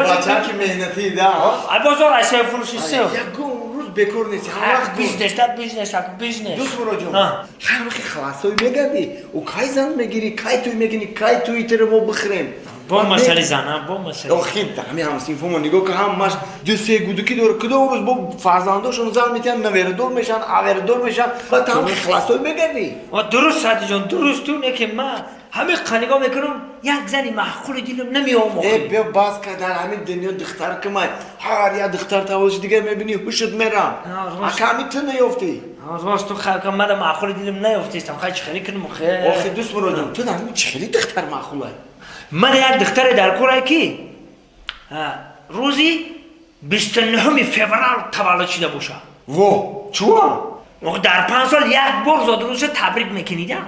بچه که مهنتی ده بازار ایسای فروشی سو یکون روز بکر نیستی همه وقت بیزنس دوست برو جون خیلی خلاصوی میگردی و کی زن میگیری کی توی میگیری کی توی تر ما بخریم با مسئله زنم با مسئله خیلی همه همسین فهمو نگاه که همش دو سه گودکی دور کدو روز با فرزنداشون زن میتن نویردور میشن آویردور میشن بعد هم خلاصوی میگردی درست ساعت جان درست تو نه که من همه قنیگاه میکنم یک زنی معقول دیدم نمیام بیا باز که در همین دنیا دختر که من هر یا دختر تولش دیگه میبینی هوشت میرم اکامی تو نیفتی راست تو خیلی من معقول دیدم نیفتیستم خیلی چخیلی کنم آخه دوست برو جون تو همین چخیلی دختر معقوله من یک دختر در کوره کی روزی 29 فوریه تولد شده باشه و چوام در 5 سال یک بار زادروز تبریک میکنیدم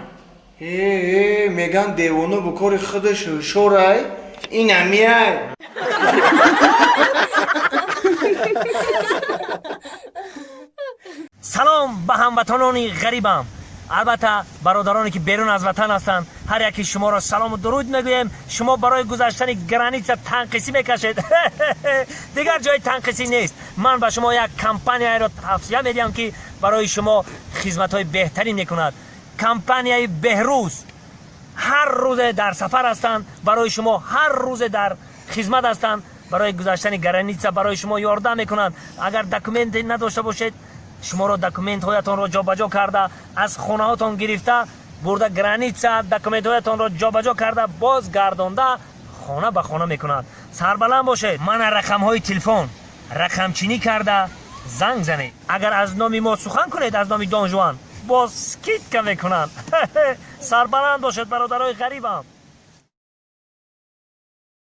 میگن دیوانو بکار خودش شورای این همیه سلام به هموطنان غریبم البته برادرانی که بیرون از وطن هستند هر یکی شما را سلام و درود میگویم شما برای گذشتن گرانیت تنقیسی میکشید دیگر جای تنقیسی نیست من به شما یک کمپانی را توصیه میدم که برای شما خدمت های بهتری میکند کمپانی بهروز هر روز در سفر هستند برای شما هر روز در خدمت هستند برای گذشتن گرانیت برای شما یاردم میکنند اگر دکومنت نداشته باشید شما را دکومنت هایتان را جابجا کرده از خانه هاتان گرفته برده گرانیتسا دکومنت هایتان را جابجا کرده باز گردانده خانه به خانه میکنند سربلند باشید من رقم های تلفن رقم چینی کرده زنگ زنید اگر از نام ما سخن کنید از نام دان ژوان باز سکیت که میکنند سربلند باشید برادرای غریبم